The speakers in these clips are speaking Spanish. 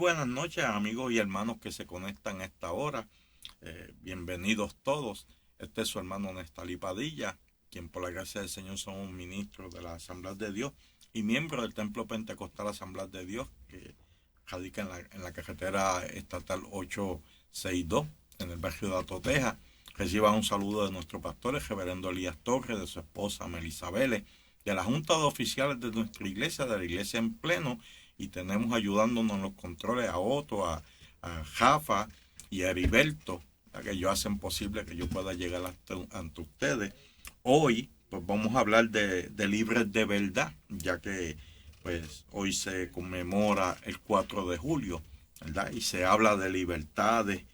buenas noches, amigos y hermanos que se conectan a esta hora. Bienvenidos todos. Este es su hermano Nestalí Padilla, quien por la gracia del Señor son un ministro de la Asamblea de Dios y miembro del Templo Pentecostal Asamblea de Dios, que radica en la carretera estatal 862, en el barrio de Atoteja. Reciban un saludo de nuestro pastor, el reverendo Elías Torres, de su esposa Melisabel, de la Junta de Oficiales de nuestra iglesia, de la Iglesia en Pleno, y tenemos ayudándonos en los controles a Otto, a Jafa y a Heriberto, que ellos hacen posible que yo pueda llegar ante ustedes. Hoy pues vamos a hablar de libres de verdad, ya que pues hoy se conmemora el 4 de julio, ¿verdad? Y se habla de libertades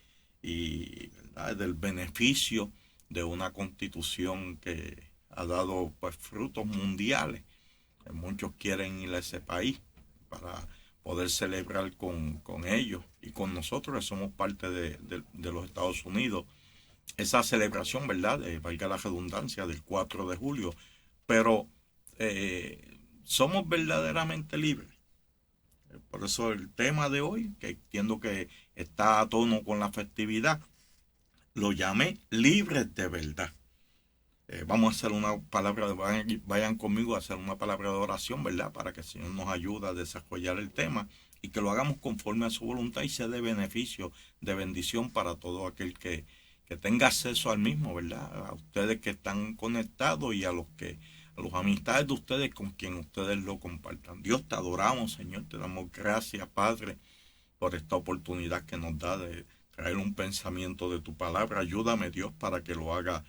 y, ¿verdad?, del beneficio de una constitución que ha dado pues frutos mundiales. Muchos quieren ir a ese país para poder celebrar con ellos y con nosotros, que somos parte de los Estados Unidos, esa celebración, ¿verdad?, valga la redundancia, del 4 de julio. Pero somos verdaderamente libres. Por eso el tema de hoy, que entiendo que está a tono con la festividad, lo llamé libres de verdad. Vamos a hacer una palabra, vayan conmigo a hacer una palabra de oración, ¿verdad? Para que el Señor nos ayude a desarrollar el tema y que lo hagamos conforme a su voluntad y sea de beneficio, de bendición para todo aquel que tenga acceso al mismo, ¿verdad? A ustedes que están conectados y a los amistades de ustedes con quien ustedes lo compartan. Dios, te adoramos, Señor, te damos gracias, Padre, por esta oportunidad que nos da de traer un pensamiento de tu palabra. Ayúdame, Dios, para que lo haga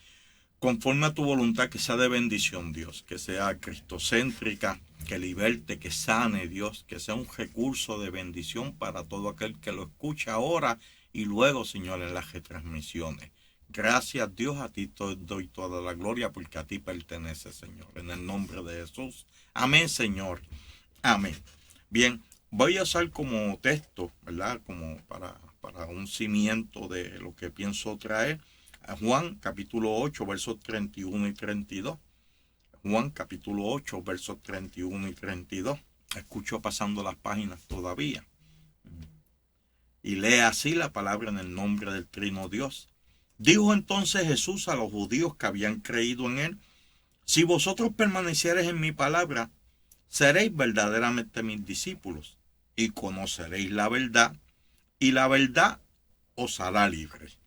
conforme a tu voluntad, que sea de bendición, Dios, que sea cristocéntrica, que liberte, que sane, Dios, que sea un recurso de bendición para todo aquel que lo escucha ahora y luego, Señor, en las retransmisiones. Gracias, Dios, a ti doy toda la gloria porque a ti pertenece, Señor, en el nombre de Jesús. Amén, Señor. Amén. Bien, voy a usar como texto, ¿verdad?, como para un cimiento de lo que pienso traer, a Juan capítulo 8, versos 31 y 32. Juan capítulo 8, versos 31 y 32. Escucho pasando las páginas todavía. Y lee así la palabra en el nombre del Trino Dios. Dijo entonces Jesús a los judíos que habían creído en él: si vosotros permaneciereis en mi palabra, seréis verdaderamente mis discípulos, y conoceréis la verdad, y la verdad os hará libres.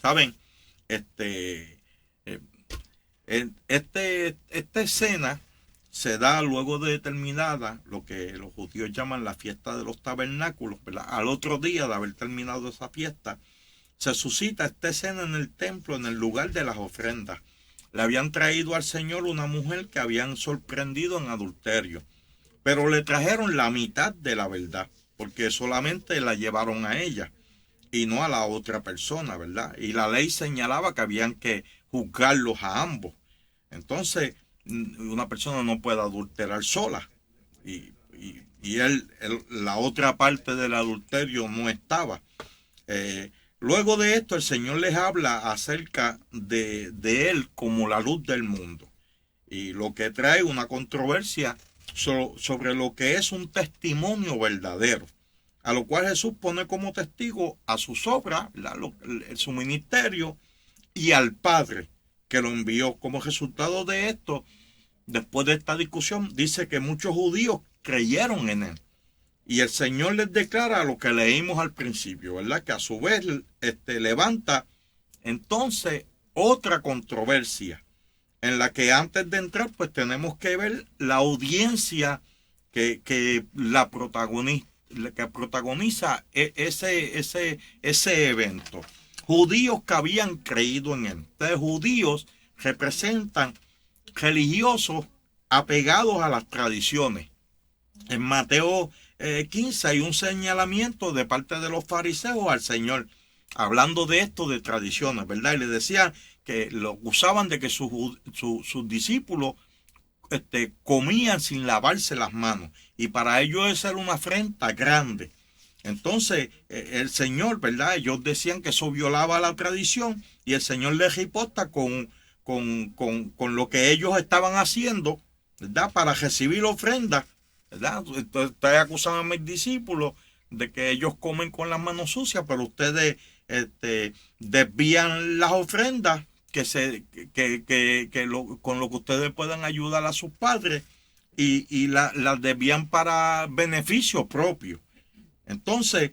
¿Saben? Esta escena se da luego de terminada lo que los judíos llaman la fiesta de los tabernáculos, ¿verdad? Al otro día de haber terminado esa fiesta, se suscita esta escena en el templo, en el lugar de las ofrendas. Le habían traído al Señor una mujer que habían sorprendido en adulterio, pero le trajeron la mitad de la verdad, porque solamente la llevaron a ella y no a la otra persona, ¿verdad? Y la ley señalaba que habían que juzgarlos a ambos. Entonces, una persona no puede adulterar sola. Y la otra parte del adulterio no estaba. Luego de esto, el Señor les habla acerca de Él como la luz del mundo. Y lo que trae una controversia sobre lo que es un testimonio verdadero, a lo cual Jesús pone como testigo a sus obras, su ministerio, y al Padre que lo envió. Como resultado de esto, después de esta discusión, dice que muchos judíos creyeron en él. Y el Señor les declara lo que leímos al principio, ¿verdad? Que a su vez levanta entonces otra controversia, en la que antes de entrar pues tenemos que ver la audiencia que protagoniza ese evento. Judíos que habían creído en él. Entonces, judíos representan religiosos apegados a las tradiciones. En Mateo 15 hay un señalamiento de parte de los fariseos al Señor, hablando de esto de tradiciones, ¿verdad? Y le decían que lo acusaban de que sus discípulos comían sin lavarse las manos, y para ellos esa era una afrenta grande. Entonces el Señor, ¿verdad?, ellos decían que eso violaba la tradición, y el Señor les riposta con lo que ellos estaban haciendo, ¿verdad?, para recibir ofrendas, ¿verdad? Ustedes acusan a mis discípulos de que ellos comen con las manos sucias, pero ustedes desvían las ofrendas con lo que ustedes puedan ayudar a sus padres las desvían para beneficio propio. Entonces,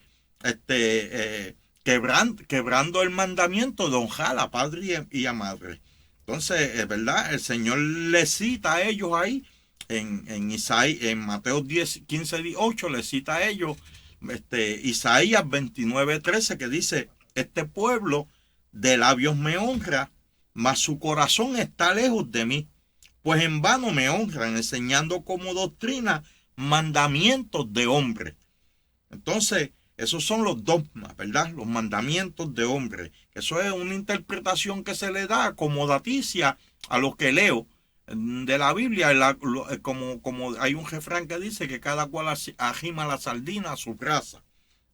quebrando el mandamiento de honrar a padre y a madre. Entonces, es verdad, el Señor les cita a ellos ahí, en Mateo 10, 15, 18, les cita a ellos, Isaías 29, 13, que dice, este pueblo de labios me honra, mas su corazón está lejos de mí, pues en vano me honran, enseñando como doctrina mandamientos de hombre. Entonces, esos son los dogmas, ¿verdad? Los mandamientos de hombre. Eso es una interpretación que se le da acomodaticia a lo que leo de la Biblia. Como hay un refrán que dice que cada cual arrima la sardina a su brasa.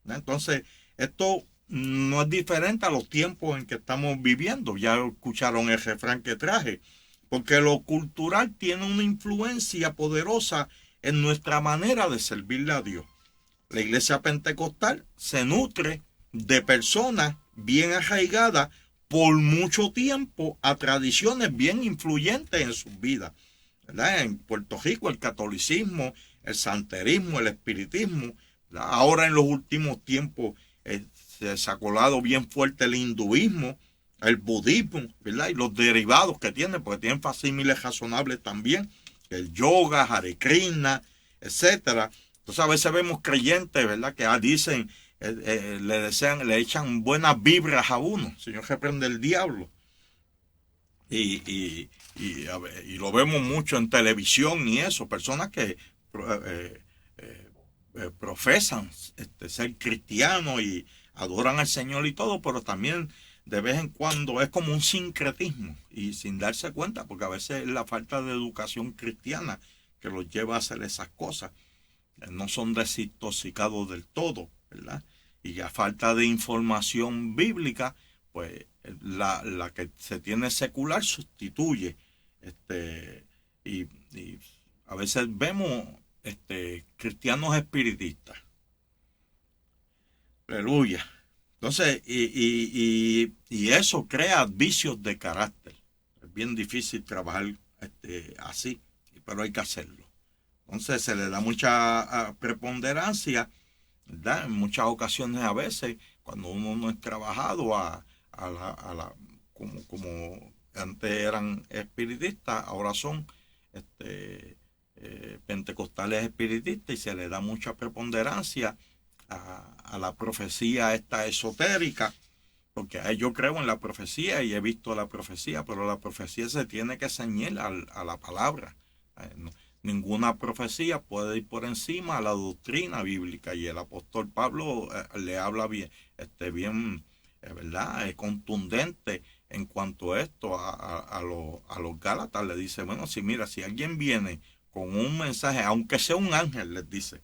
Entonces, esto no es diferente a los tiempos en que estamos viviendo. Ya escucharon el refrán que traje. Porque lo cultural tiene una influencia poderosa en nuestra manera de servirle a Dios. La iglesia pentecostal se nutre de personas bien arraigadas por mucho tiempo a tradiciones bien influyentes en sus vidas. ¿Verdad? En Puerto Rico el catolicismo, el santerismo, el espiritismo. ¿Verdad? Ahora en los últimos tiempos se ha colado bien fuerte el hinduismo, el budismo, ¿verdad? Y los derivados que tienen, porque tienen facsímiles razonables también, el yoga, Hare Krishna, etcétera. Entonces a veces vemos creyentes, ¿verdad? Que dicen, le echan buenas vibras a uno. El Señor reprende el diablo. Y lo vemos mucho en televisión y eso. Personas que profesan ser cristianos y adoran al Señor y todo, pero también de vez en cuando es como un sincretismo y sin darse cuenta, porque a veces es la falta de educación cristiana que los lleva a hacer esas cosas. No son desintoxicados del todo, ¿verdad? Y a falta de información bíblica, pues la que se tiene secular sustituye. Y a veces vemos cristianos espiritistas. Aleluya. Entonces, y eso crea vicios de carácter. Es bien difícil trabajar así, pero hay que hacerlo. Entonces se le da mucha preponderancia, ¿verdad? En muchas ocasiones a veces, cuando uno no es trabajado como antes eran espiritistas, ahora son pentecostales espiritistas y se le da mucha preponderancia a la profecía esta esotérica, porque yo creo en la profecía y he visto la profecía, pero la profecía se tiene que ceñir a la palabra. Ninguna profecía puede ir por encima a la doctrina bíblica, y el apóstol Pablo le habla bien, ¿verdad? Es contundente en cuanto a esto a los Gálatas. Le dice, bueno, si alguien viene con un mensaje, aunque sea un ángel, les dice,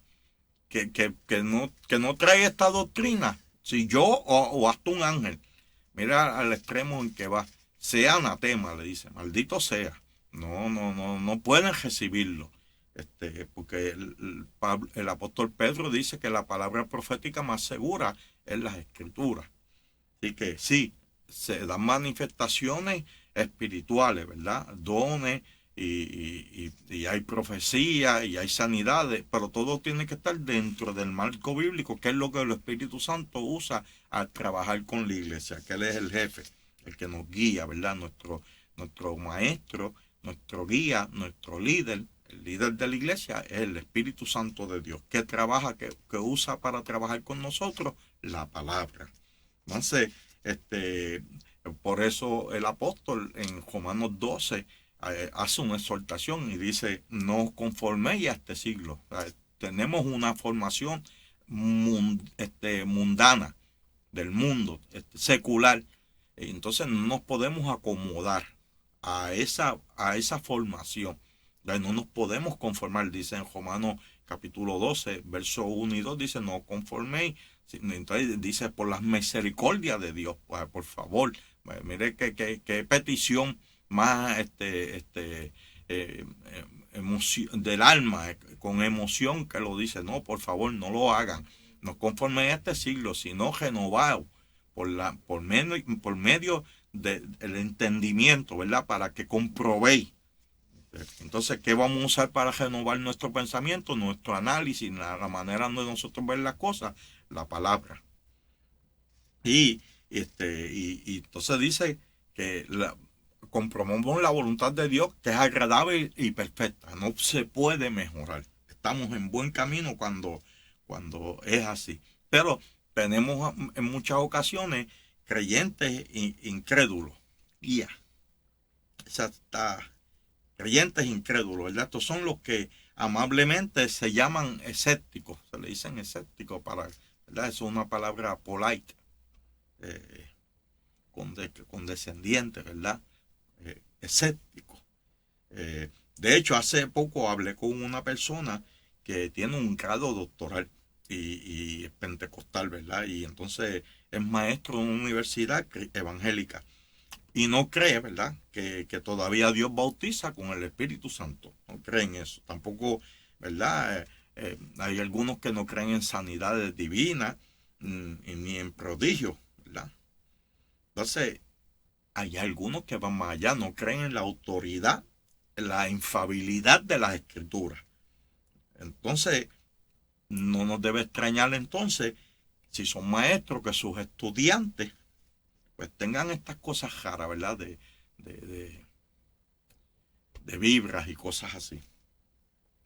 que no trae esta doctrina, si yo o hasta un ángel, mira al extremo en que va, sea anatema, le dice, maldito sea. No pueden recibirlo. Porque el apóstol Pedro dice que la palabra profética más segura es las escrituras. Así que sí, se dan manifestaciones espirituales, ¿verdad? Dones y hay profecía y hay sanidades, pero todo tiene que estar dentro del marco bíblico, que es lo que el Espíritu Santo usa al trabajar con la iglesia, que Él es el jefe, el que nos guía, ¿verdad? Nuestro maestro, nuestro guía, nuestro líder. El líder de la iglesia es el Espíritu Santo de Dios, que usa para trabajar con nosotros la palabra. Entonces, por eso el apóstol en Romanos 12 hace una exhortación y dice, no os conforméis a este siglo. O sea, tenemos una formación mundana del mundo, secular. Entonces no nos podemos acomodar a esa formación. No nos podemos conformar, dice en Romanos capítulo 12, verso 1 y 2, dice, no conforméis. Entonces dice, por las misericordias de Dios, pues, por favor, mire qué petición más del alma, con emoción que lo dice, no, por favor, no lo hagan. no conforme a este siglo, sino renovado por medio del entendimiento, ¿verdad? Para que comprobéis. Entonces, ¿qué vamos a usar para renovar nuestro pensamiento, nuestro análisis, la manera de nosotros ver las cosas? La palabra. Y entonces dice que comprobamos la voluntad de Dios, que es agradable y perfecta. No se puede mejorar. Estamos en buen camino cuando es así. Pero tenemos en muchas ocasiones creyentes incrédulos. Ya. Creyentes incrédulos, ¿verdad? Estos son los que amablemente se llaman escépticos. Se le dicen escépticos ¿verdad? Es una palabra polite. Condescendiente, ¿verdad? Escéptico. De hecho, hace poco hablé con una persona que tiene un grado doctoral y es pentecostal, ¿verdad? Y entonces es maestro en una universidad evangélica y no cree, ¿verdad? Que todavía Dios bautiza con el Espíritu Santo. No creen eso. Tampoco, ¿verdad? Hay algunos que no creen en sanidades divinas ni en prodigios, ¿verdad? Entonces, hay algunos que van más allá, no creen en la autoridad, en la infalibilidad de las escrituras. Entonces, no nos debe extrañar entonces, si son maestros, que sus estudiantes pues tengan estas cosas raras, ¿verdad? De vibras y cosas así.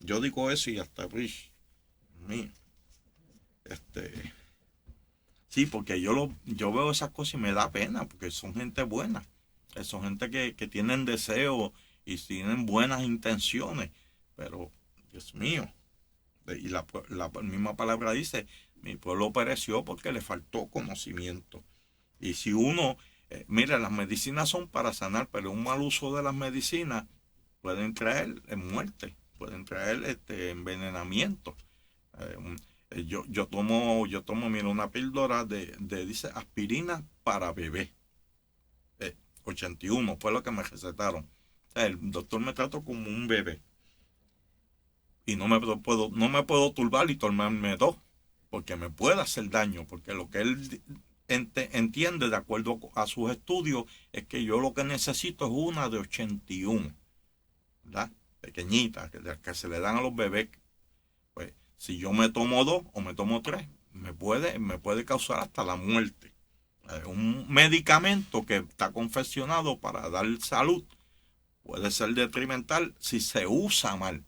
Yo digo eso y hasta, mío, sí, porque yo veo esas cosas y me da pena, porque son gente buena. Son gente que tienen deseo y tienen buenas intenciones. Pero, Dios mío, y la misma palabra dice, mi pueblo pereció porque le faltó conocimiento. Y si uno, mira, las medicinas son para sanar, pero un mal uso de las medicinas pueden traer muerte, pueden traer envenenamiento. Yo tomo, mira, una píldora dice, aspirina para bebé. 81 fue lo que me recetaron. El doctor me trató como un bebé. Y no me puedo turbar y tomarme dos, porque me puede hacer daño, porque lo que él entiende, de acuerdo a sus estudios, es que yo lo que necesito es una de 81, ¿verdad? Pequeñita, que se le dan a los bebés. Pues si yo me tomo dos o me tomo tres, me puede causar hasta la muerte. Un medicamento que está confeccionado para dar salud puede ser detrimental si se usa mal.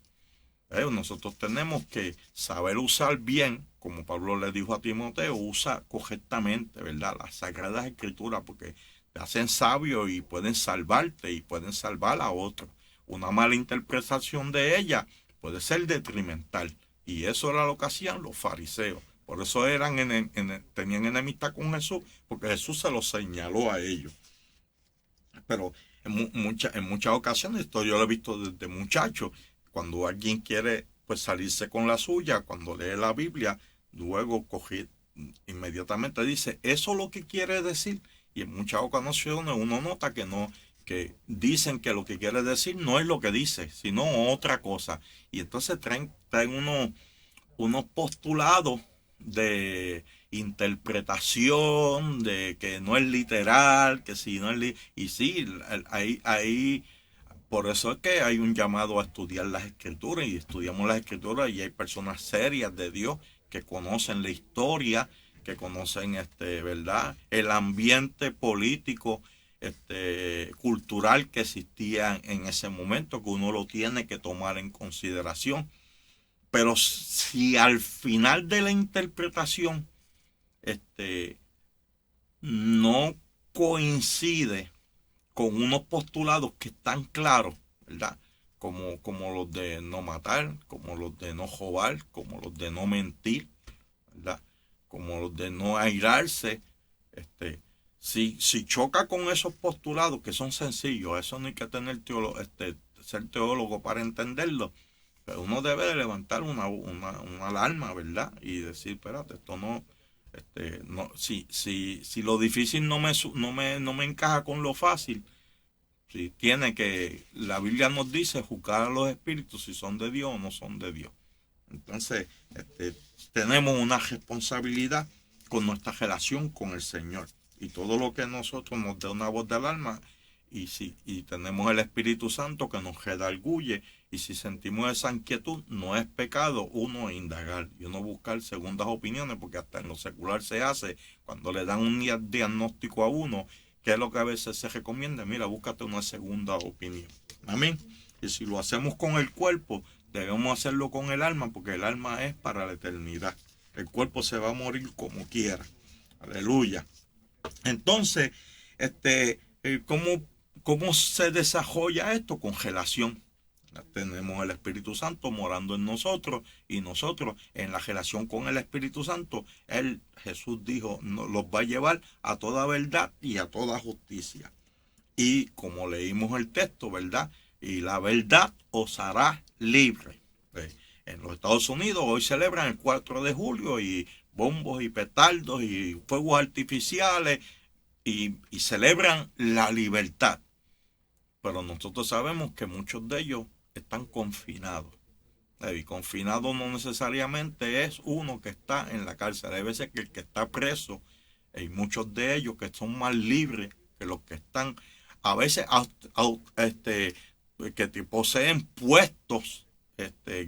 Nosotros tenemos que saber usar bien, como Pablo le dijo a Timoteo, usa correctamente, ¿verdad? Las Sagradas Escrituras, porque te hacen sabio y pueden salvarte y pueden salvar a otros. Una mala interpretación de ella puede ser detrimental. Y eso era lo que hacían los fariseos. Por eso tenían enemistad con Jesús, porque Jesús se lo señaló a ellos. Pero en muchas ocasiones, esto yo lo he visto desde muchacho, cuando alguien quiere pues salirse con la suya, cuando lee la Biblia, luego inmediatamente dice, eso es lo que quiere decir. Y en muchas ocasiones uno nota que dicen que lo que quiere decir no es lo que dice, sino otra cosa. Y entonces traen unos postulados de interpretación, de que no es literal, que si no es y sí, ahí por eso es que hay un llamado a estudiar las escrituras, y estudiamos las escrituras y hay personas serias de Dios que conocen la historia, que conocen verdad, el ambiente político, cultural que existía en ese momento, que uno lo tiene que tomar en consideración. Pero si al final de la interpretación no coincide con unos postulados que están claros, ¿verdad? Como los de no matar, como los de no robar, como los de no mentir, ¿verdad? Como los de no airarse. Si choca con esos postulados que son sencillos, eso no hay que tener ser teólogo para entenderlo. Pero uno debe de levantar una alarma, ¿verdad? Y decir, espérate, esto no, si lo difícil no me encaja con lo fácil, la Biblia nos dice juzgar a los espíritus si son de Dios o no son de Dios. Entonces, tenemos una responsabilidad con nuestra relación con el Señor. Y todo lo que nosotros nos dé una voz del alma, y tenemos el Espíritu Santo que nos redarguye, y si sentimos esa inquietud, no es pecado uno indagar y uno buscar segundas opiniones, porque hasta en lo secular se hace, cuando le dan un diagnóstico a uno, que es lo que a veces se recomienda, mira, búscate una segunda opinión. Amén. Y si lo hacemos con el cuerpo, debemos hacerlo con el alma, porque el alma es para la eternidad. El cuerpo se va a morir como quiera. Aleluya. Entonces, ¿cómo, ¿cómo se desarrolla esto? Con relación. Tenemos el Espíritu Santo morando en nosotros, y nosotros en la relación con el Espíritu Santo, Jesús dijo, los va a llevar a toda verdad y a toda justicia. Y como leímos el texto, ¿verdad? Y la verdad os hará libre. En los Estados Unidos hoy celebran el 4 de julio y bombos y petardos y fuegos artificiales y celebran la libertad. Pero nosotros sabemos que muchos de ellos están confinados. Y confinado no necesariamente es uno que está en la cárcel. Hay veces que el que está preso, hay muchos de ellos que son más libres que los que están, a veces que poseen puestos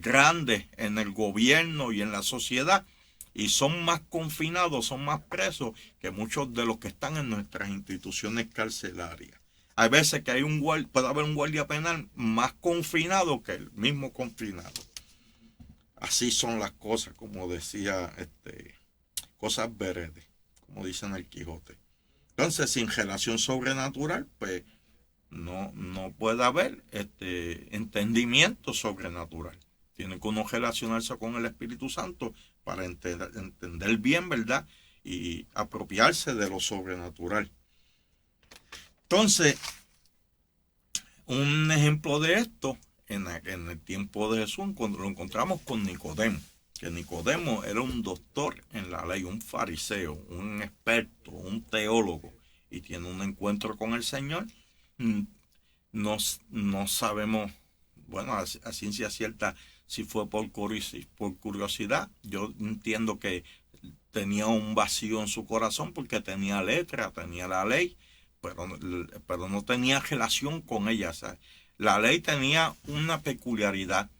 grandes en el gobierno y en la sociedad, y son más confinados, son más presos que muchos de los que están en nuestras instituciones carcelarias. Hay veces que puede haber un guardia penal más confinado que el mismo confinado. Así son las cosas, como decía, cosas veredes, como dice en el Quijote. Entonces, sin relación sobrenatural, pues no puede haber entendimiento sobrenatural. Tiene que uno relacionarse con el Espíritu Santo para entender bien, ¿verdad? Y apropiarse de lo sobrenatural. Entonces, un ejemplo de esto, en el tiempo de Jesús, cuando lo encontramos con Nicodemo, que Nicodemo era un doctor en la ley, un fariseo, un experto, un teólogo, y tiene un encuentro con el Señor. No sabemos, bueno, a ciencia cierta, si fue por curiosidad. Yo entiendo que tenía un vacío en su corazón porque tenía letra, tenía la ley, pero no tenía relación con ella. O sea, la ley tenía una peculiaridad.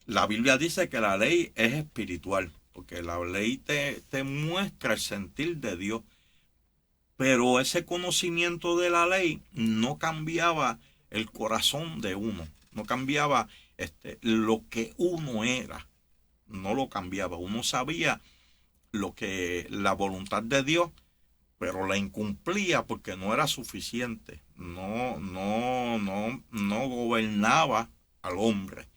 La Biblia dice que la ley es espiritual, porque la ley te muestra el sentir de Dios, pero ese conocimiento de la ley no cambiaba el corazón de uno, no cambiaba lo que uno era, no lo cambiaba. Uno sabía lo que la voluntad de Dios, pero la incumplía porque no era suficiente, no gobernaba al hombre,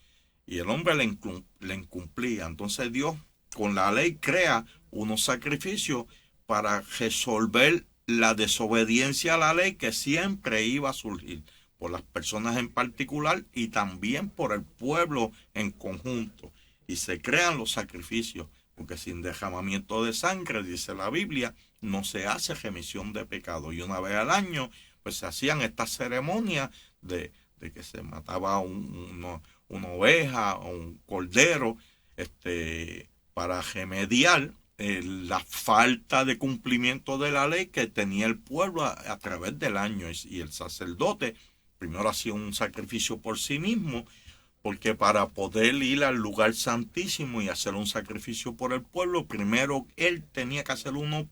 y el hombre le incumplía. Entonces Dios con la ley crea unos sacrificios para resolver la desobediencia a la ley que siempre iba a surgir por las personas en particular y también por el pueblo en conjunto, y se crean los sacrificios, porque sin derramamiento de sangre, dice la Biblia, no se hace remisión de pecado. Y una vez al año, pues se hacían estas ceremonias de que se mataba una oveja o un cordero, para remediar la falta de cumplimiento de la ley que tenía el pueblo a través del año. Y el sacerdote primero hacía un sacrificio por sí mismo, porque para poder ir al lugar santísimo y hacer un sacrificio por el pueblo, primero él tenía que hacer uno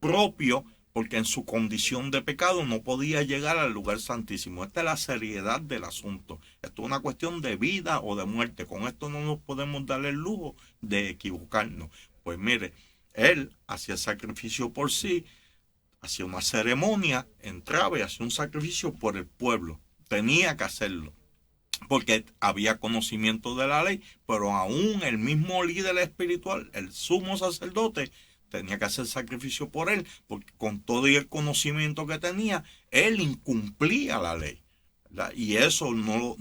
propio, porque en su condición de pecado no podía llegar al lugar santísimo. Esta es la seriedad del asunto. Esto es una cuestión de vida o de muerte. Con esto no nos podemos dar el lujo de equivocarnos. Pues mire, él hacía el sacrificio por sí, hacía una ceremonia, entraba y hacía un sacrificio por el pueblo. Tenía que hacerlo, porque había conocimiento de la ley, pero aún el mismo líder espiritual, el sumo sacerdote, tenía que hacer sacrificio por él, porque con todo y el conocimiento que tenía, él incumplía la ley, ¿verdad? Y eso no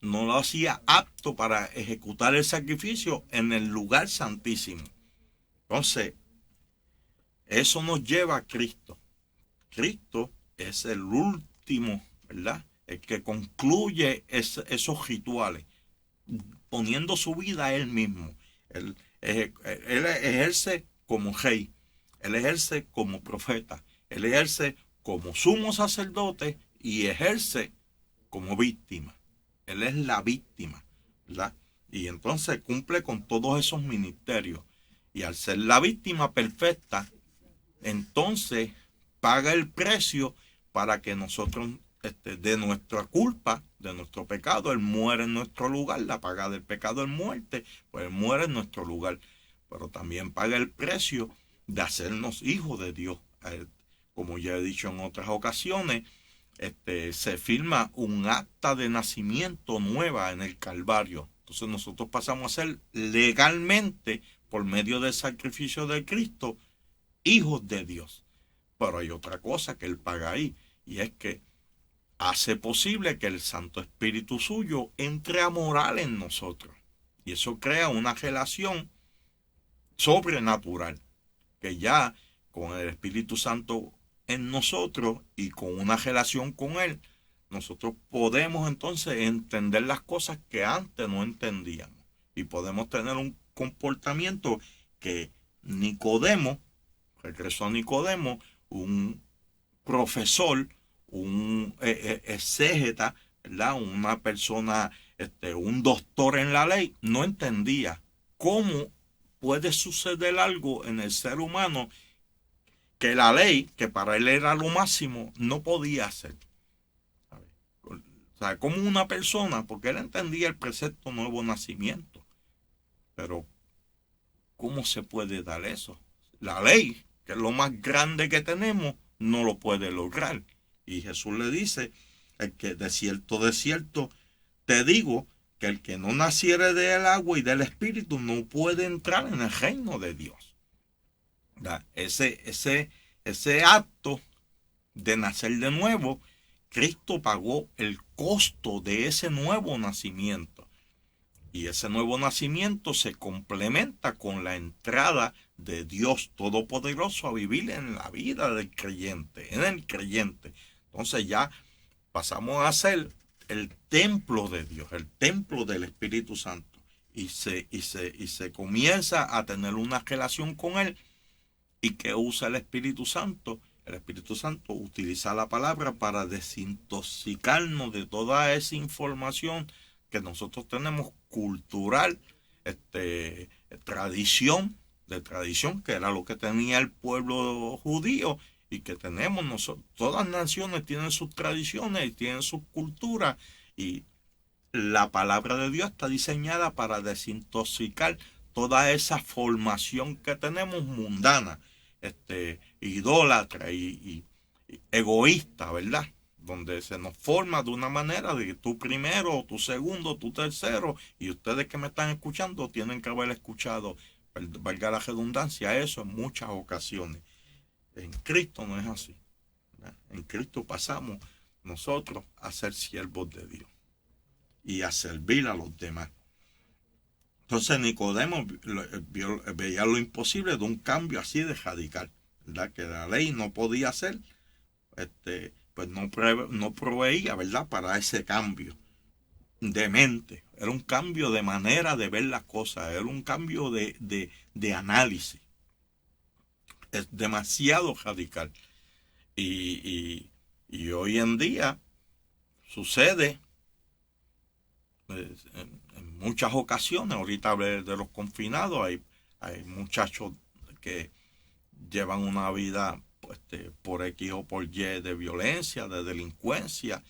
lo hacía apto para ejecutar el sacrificio en el lugar santísimo. Entonces, eso nos lleva a Cristo. Cristo es el último, ¿verdad?, el que concluye esos rituales. exponiendo su vida a él mismo. Él ejerce como rey, él ejerce como profeta, él ejerce como sumo sacerdote y ejerce como víctima. Él es la víctima, ¿verdad? Y entonces cumple con todos esos ministerios. Y al ser la víctima perfecta, entonces paga el precio para que nosotros, de nuestra culpa, de nuestro pecado, Él muere en nuestro lugar. La paga del pecado es muerte, pues Él muere en nuestro lugar. Pero también paga el precio de hacernos hijos de Dios. Como ya he dicho en otras ocasiones, se firma un acta de nacimiento nueva en el Calvario. Entonces nosotros pasamos a ser legalmente, por medio del sacrificio de Cristo, hijos de Dios. Pero hay otra cosa que Él paga ahí, y es que hace posible que el Santo Espíritu suyo entre a morar en nosotros. Y eso crea una relación sobrenatural, que ya con el Espíritu Santo en nosotros y con una relación con Él, nosotros podemos entonces entender las cosas que antes no entendíamos. Y podemos tener un comportamiento que Nicodemo, regresó a Nicodemo, un profesor, un exégeta, ¿verdad? Una persona, un doctor en la ley, no entendía cómo puede suceder algo en el ser humano que la ley, que para él era lo máximo, no podía hacer. O sea, como una persona, porque él entendía el precepto nuevo nacimiento, pero ¿cómo se puede dar eso? La ley, que es lo más grande que tenemos, no lo puede lograr. Y Jesús le dice, el que de cierto, te digo, que el que no naciere del agua y del Espíritu no puede entrar en el reino de Dios. Ese acto de nacer de nuevo, Cristo pagó el costo de ese nuevo nacimiento. Y ese nuevo nacimiento se complementa con la entrada de Dios Todopoderoso a vivir en la vida del creyente, en el creyente. Entonces ya pasamos a ser el templo de Dios, el templo del Espíritu Santo. Y se comienza a tener una relación con Él. ¿Y qué usa el Espíritu Santo? El Espíritu Santo utiliza la palabra para desintoxicarnos de toda esa información que nosotros tenemos cultural, tradición, que era lo que tenía el pueblo judío y que tenemos nosotros. Todas las naciones tienen sus tradiciones y tienen sus culturas, y la palabra de Dios está diseñada para desintoxicar toda esa formación que tenemos mundana, idólatra y egoísta, ¿verdad? Donde se nos forma de una manera de que tú primero, tú segundo, tú tercero, y ustedes que me están escuchando tienen que haber escuchado, valga la redundancia, eso en muchas ocasiones. En Cristo no es así, ¿verdad? En Cristo pasamos nosotros a ser siervos de Dios y a servir a los demás. Entonces Nicodemo veía lo imposible de un cambio así de radical, ¿verdad? Que la ley no podía hacer, pues no proveía, ¿verdad? Para ese cambio de mente. Era un cambio de manera de ver las cosas, era un cambio de análisis. Es demasiado radical. Y hoy en día sucede en muchas ocasiones. Ahorita hablé de los confinados, hay muchachos que llevan una vida por X o por Y de violencia, de delincuencia,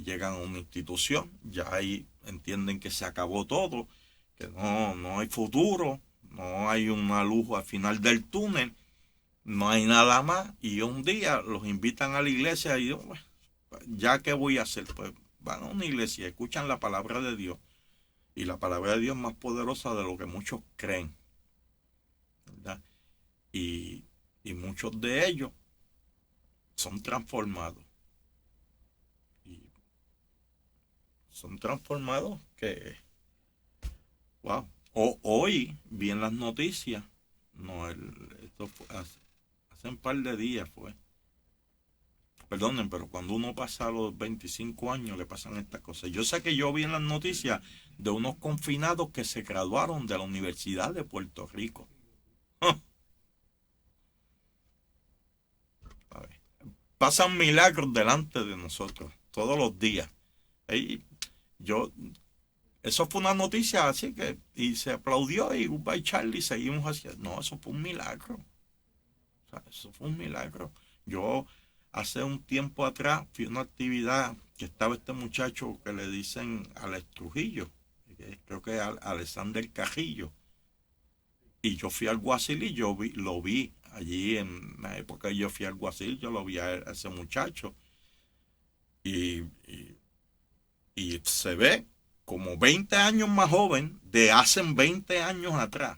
llegan a una institución, ya ahí entienden que se acabó todo, que no hay futuro, no hay una luz al final del túnel, no hay nada más, y un día los invitan a la iglesia y yo, bueno, ya qué voy a hacer, pues van a una iglesia, escuchan la palabra de Dios, y la palabra de Dios es más poderosa de lo que muchos creen, ¿verdad? Y muchos de ellos son transformados. Y son transformados que, wow. Hoy vi en las noticias, no, esto fue hace un par de días fue, perdonen, pero cuando uno pasa a los 25 años le pasan estas cosas. Yo sé que yo vi en las noticias de unos confinados que se graduaron de la Universidad de Puerto Rico. A ver, pasan milagros delante de nosotros todos los días. Y yo, eso fue una noticia así que, y se aplaudió y goodbye Charlie, seguimos haciendo. No, eso fue un milagro. O sea, eso fue un milagro. Yo hace un tiempo atrás fui a una actividad que estaba este muchacho que le dicen Alex Trujillo, creo que es Alexander Cajillo. Y yo fui al Guasil y lo vi allí en la época que yo fui al Guasil, yo lo vi a ese muchacho. Y, y, y se ve como 20 años más joven de hace 20 años atrás.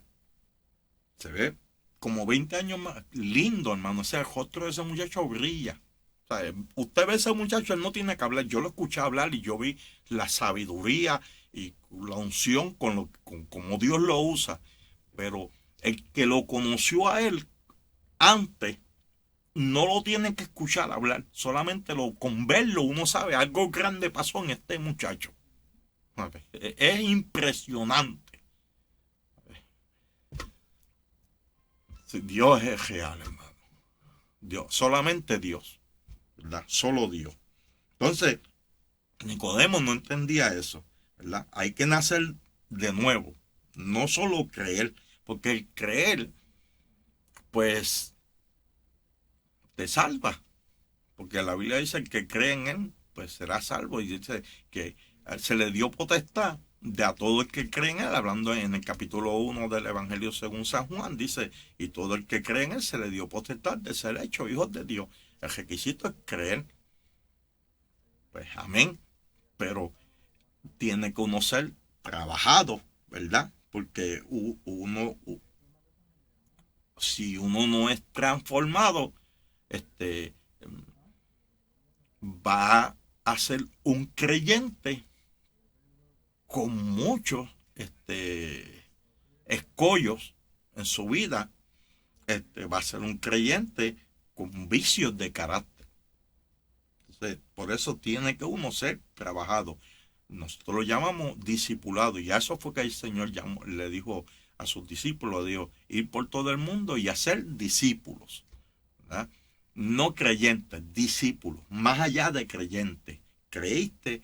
Se ve como 20 años más lindo, hermano. O sea, el rostro de ese muchacho brilla. O sea, usted ve a ese muchacho, él no tiene que hablar. Yo lo escuché hablar y yo vi la sabiduría y la unción como Dios lo usa. Pero el que lo conoció a él antes no lo tiene que escuchar hablar. Solamente con verlo uno sabe algo grande pasó en este muchacho. Es impresionante. Dios es real, hermano. Dios, solamente Dios, ¿verdad? Solo Dios. Entonces, Nicodemo no entendía eso, ¿verdad? Hay que nacer de nuevo, no solo creer, porque el creer, pues, te salva, porque la Biblia dice que el que cree en él, pues será salvo, y dice que se le dio potestad de a todo el que cree en él, hablando en el capítulo 1 del Evangelio según San Juan, dice, y todo el que cree en él se le dio potestad de ser hecho hijos de Dios. El requisito es creer. Pues amén. Pero tiene que uno ser trabajado, ¿verdad? Porque si uno no es transformado, va a ser un creyente con muchos escollos en su vida. Va a ser un creyente con vicios de carácter. Entonces, por eso tiene que uno ser trabajado. Nosotros lo llamamos discipulado, y a eso fue que el Señor le dijo a sus discípulos, dijo, ir por todo el mundo y hacer discípulos, ¿verdad? No creyentes, discípulos, más allá de creyentes. Creíste,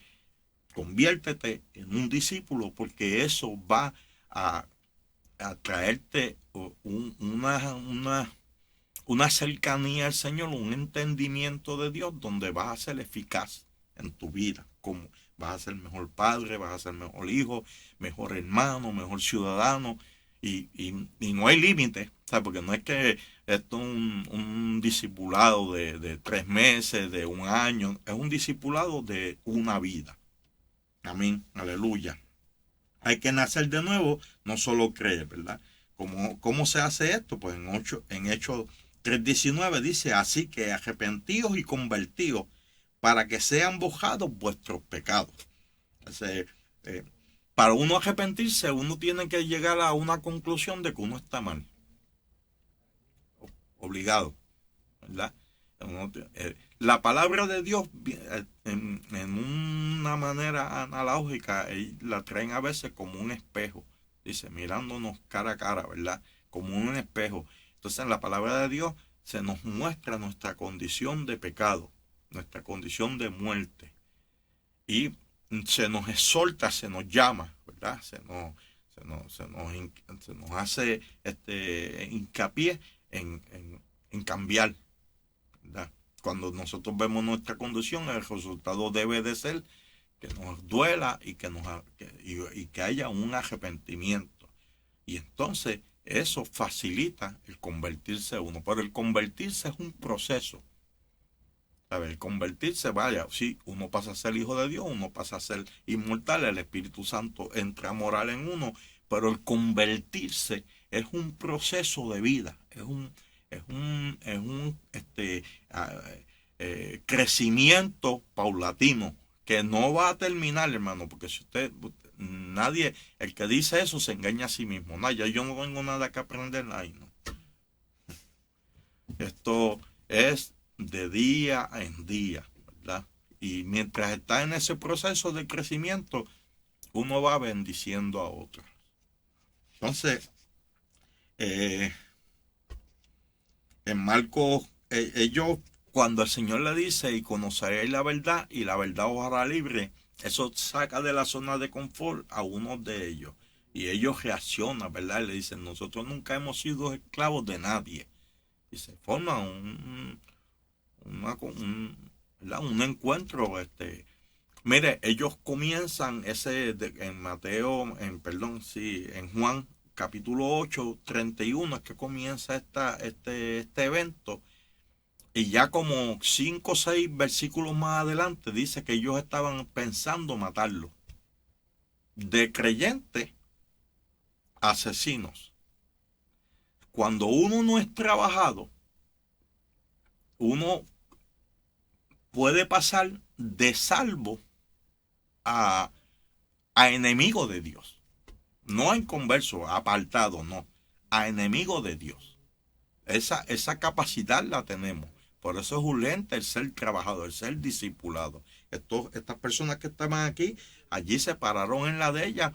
conviértete en un discípulo, porque eso va a traerte una cercanía al Señor, un entendimiento de Dios, donde vas a ser eficaz en tu vida, como vas a ser mejor padre, vas a ser mejor hijo, mejor hermano, mejor ciudadano, y no hay límite, porque no es que esto es un discipulado de 3 meses, de 1 año, es un discipulado de una vida. Amén, aleluya. Hay que nacer de nuevo, no solo creer, ¿verdad? ¿Cómo se hace esto? Pues en Hechos 3:19 dice, así que arrepentíos y convertíos para que sean borrados vuestros pecados. Entonces, para uno arrepentirse, uno tiene que llegar a una conclusión de que uno está mal. Obligado, ¿verdad? La palabra de Dios, en una manera analógica, la traen a veces como un espejo. Dice, mirándonos cara a cara, ¿verdad? Como un espejo. Entonces, en la palabra de Dios se nos muestra nuestra condición de pecado, nuestra condición de muerte. Y se nos exhorta, se nos llama, ¿verdad? Se nos hace hincapié en cambiar, ¿verdad? Cuando nosotros vemos nuestra condición, el resultado debe de ser que nos duela y que haya un arrepentimiento. Y entonces eso facilita el convertirse uno. Pero el convertirse es un proceso. ¿Sabe? El convertirse, vaya, sí, uno pasa a ser hijo de Dios, uno pasa a ser inmortal, el Espíritu Santo entra a morar en uno, pero el convertirse es un proceso de vida, es un crecimiento paulatino que no va a terminar, hermano, porque si nadie, el que dice eso se engaña a sí mismo. No, yo no tengo nada que aprender ahí, no. Esto es de día en día, ¿verdad? Y mientras está en ese proceso de crecimiento, uno va bendiciendo a otros. Entonces, eh, en Marcos, ellos, cuando el Señor le dice, y conoceréis la verdad, y la verdad os hará libre, eso saca de la zona de confort a uno de ellos. Y ellos reaccionan, ¿verdad? Y le dicen, nosotros nunca hemos sido esclavos de nadie. Y se forma un encuentro. Mire, ellos comienzan en Mateo, en Juan capítulo 8, 31, es que comienza este evento. Y ya como 5 o 6 versículos más adelante dice que ellos estaban pensando matarlo. De creyentes a asesinos. Cuando uno no es trabajado, uno puede pasar de salvo a, a enemigo de Dios. No a inconverso, apartado, no. A enemigo de Dios. Esa capacidad la tenemos. Por eso es urgente el ser trabajador, el ser discipulado. Estas personas que estaban aquí, allí se pararon en la de ellos,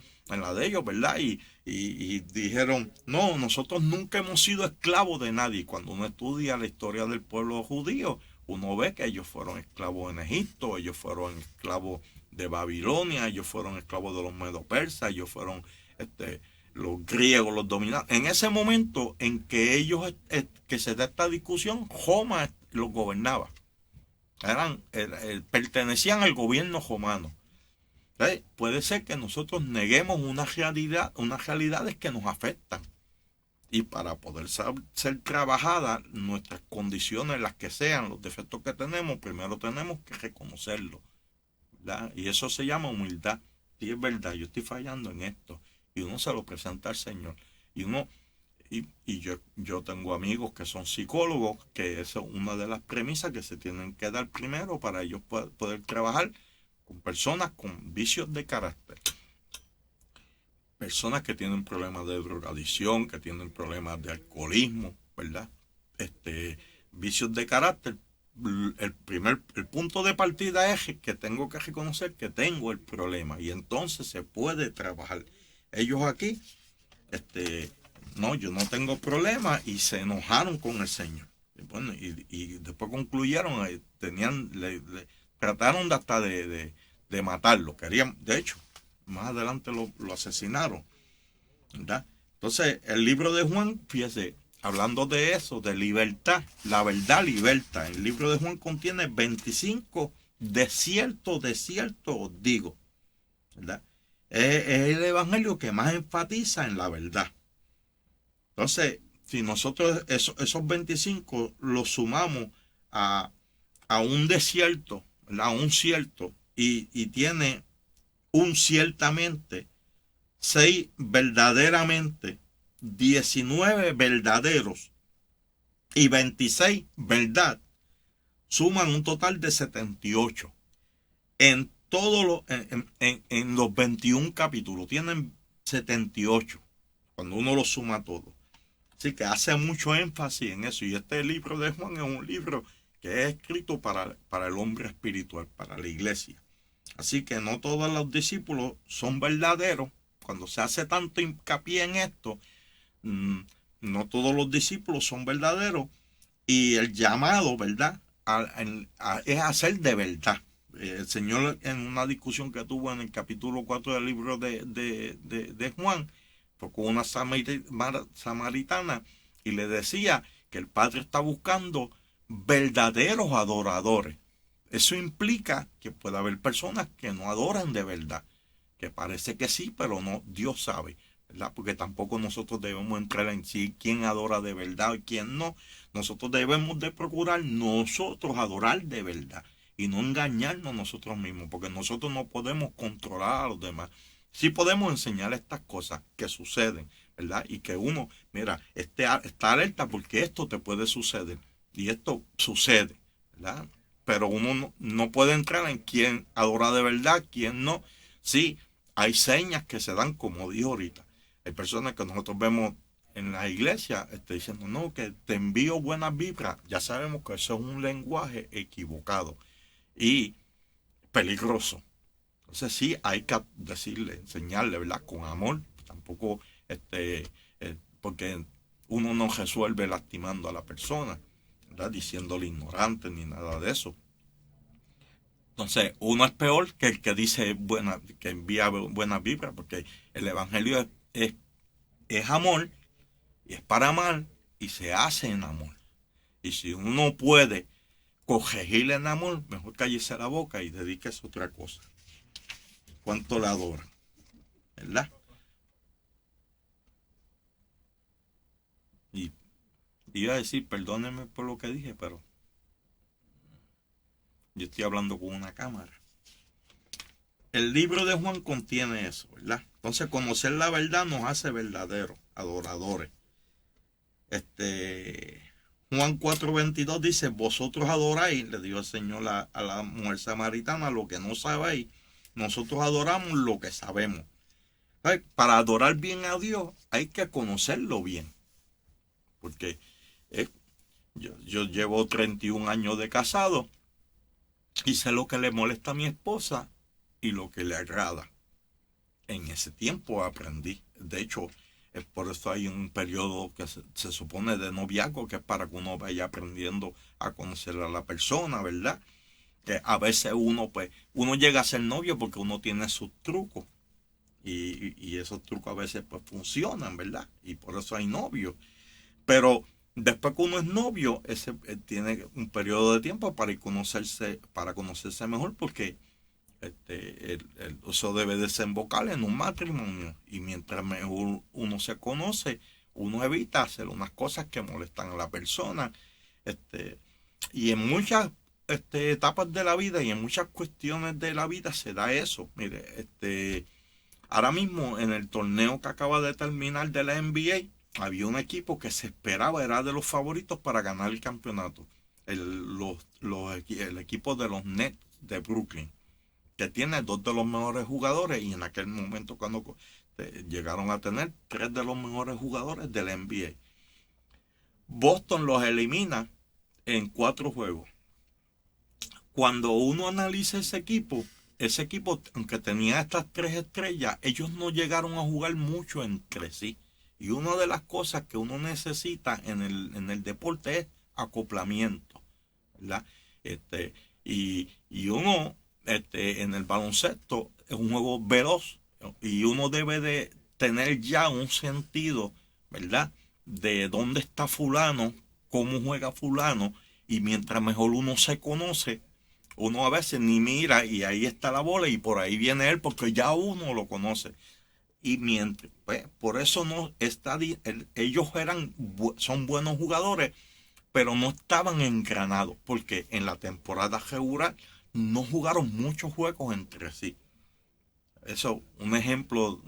¿verdad? Y dijeron, no, nosotros nunca hemos sido esclavos de nadie. Cuando uno estudia la historia del pueblo judío, uno ve que ellos fueron esclavos en Egipto, ellos fueron esclavos de Babilonia, ellos fueron esclavos de los medo-persas, ellos fueron los griegos, los dominaron. En ese momento en que ellos, que se da esta discusión, Roma los gobernaba. Pertenecían al gobierno romano. Puede ser que nosotros neguemos unas realidades que nos afectan. Y para poder ser trabajadas nuestras condiciones, las que sean, los defectos que tenemos, primero tenemos que reconocerlo, ¿verdad? Y eso se llama humildad. Y es verdad, yo estoy fallando en esto. Y uno se lo presenta al Señor. Y yo tengo amigos que son psicólogos, que esa es una de las premisas que se tienen que dar primero para ellos poder trabajar con personas con vicios de carácter. Personas que tienen problemas de drogadicción, que tienen problemas de alcoholismo, ¿verdad? Vicios de carácter. El punto de partida es que tengo que reconocer que tengo el problema y entonces se puede trabajar. Ellos aquí, no, yo no tengo problema y se enojaron con el Señor. Bueno, y después concluyeron, trataron hasta de matarlo. Querían, de hecho, más adelante lo asesinaron, ¿verdad? Entonces, el libro de Juan, fíjese, hablando de eso, de libertad, la verdad liberta. El libro de Juan contiene 25 de cierto os digo, ¿verdad? Es el evangelio que más enfatiza en la verdad. Entonces, si nosotros esos 25 los sumamos a un desierto, ¿verdad? A un cierto, y tiene un ciertamente, 6 verdaderamente, 19 verdaderos y 26 verdad, suman un total de 78. En todos en los 21 capítulos tienen 78, cuando uno lo suma todo. Así que hace mucho énfasis en eso. Y este libro de Juan es un libro que es escrito para el hombre espiritual, para la iglesia. Así que no todos los discípulos son verdaderos. Cuando se hace tanto hincapié en esto, no todos los discípulos son verdaderos. Y el llamado, ¿verdad?, es hacer de verdad. El Señor, en una discusión que tuvo en el capítulo 4 del libro de Juan, fue con una samaritana y le decía que el Padre está buscando verdaderos adoradores. Eso implica que puede haber personas que no adoran de verdad, que parece que sí, pero no, Dios sabe, ¿verdad? Porque tampoco nosotros debemos entrar en sí quién adora de verdad y quién no. Nosotros debemos de procurar nosotros adorar de verdad y no engañarnos nosotros mismos, porque nosotros no podemos controlar a los demás. Sí podemos enseñar estas cosas que suceden, ¿verdad? Y que uno, mira, está alerta porque esto te puede suceder y esto sucede, ¿verdad? Pero uno no puede entrar en quién adora de verdad, quién no. Sí, hay señas que se dan, como dijo ahorita. Hay personas que nosotros vemos en la iglesia diciendo, no, que te envío buenas vibras. Ya sabemos que eso es un lenguaje equivocado y peligroso. Entonces sí, hay que decirle, enseñarle, ¿verdad? Con amor. Tampoco, porque uno no resuelve lastimando a la persona, ¿verdad? Diciéndole ignorante ni nada de eso. Entonces, uno es peor que el que dice que envía buenas vibras, porque el evangelio es amor, y es para amar, y se hace en amor. Y si uno puede corregirle en amor, mejor cállese la boca y dedíquese a otra cosa. ¿Cuánto la adoran? ¿Verdad? Y iba a decir, perdónenme por lo que dije, pero yo estoy hablando con una cámara. El libro de Juan contiene eso, ¿verdad? Entonces, conocer la verdad nos hace verdaderos adoradores. Juan 4:22 dice, vosotros adoráis, le dijo el Señor a la mujer samaritana, lo que no sabéis, nosotros adoramos lo que sabemos. Para adorar bien a Dios hay que conocerlo bien, porque yo llevo 31 años de casado y sé lo que le molesta a mi esposa y lo que le agrada. En ese tiempo aprendí. De hecho, por eso hay un periodo que se supone de noviazgo, que es para que uno vaya aprendiendo a conocer a la persona, ¿verdad? Que a veces uno llega a ser novio porque uno tiene sus trucos. Y esos trucos a veces pues funcionan, ¿verdad? Y por eso hay novios. Pero después que uno es novio, tiene un periodo de tiempo para conocerse mejor, porque eso debe desembocar en un matrimonio. Y mientras mejor uno se conoce, uno evita hacer unas cosas que molestan a la persona. Y en muchas etapas de la vida y en muchas cuestiones de la vida se da eso. Mire, ahora mismo en el torneo que acaba de terminar de la NBA, había un equipo que se esperaba, era de los favoritos para ganar el campeonato. El equipo de los Nets de Brooklyn, que tiene dos de los mejores jugadores, y en aquel momento cuando llegaron a tener tres de los mejores jugadores del NBA. Boston los elimina en 4 juegos. Cuando uno analiza ese equipo, aunque tenía estas 3 estrellas, ellos no llegaron a jugar mucho entre sí. Y una de las cosas que uno necesita en el deporte es acoplamiento, ¿verdad? Y uno, en el baloncesto, es un juego veloz, y uno debe de tener ya un sentido, ¿verdad? De dónde está fulano, cómo juega fulano, y mientras mejor uno se conoce, uno a veces ni mira y ahí está la bola y por ahí viene él porque ya uno lo conoce. Y mientras, pues, por eso no está, ellos son buenos jugadores, pero no estaban engranados, porque en la temporada regular no jugaron muchos juegos entre sí. Eso, un ejemplo,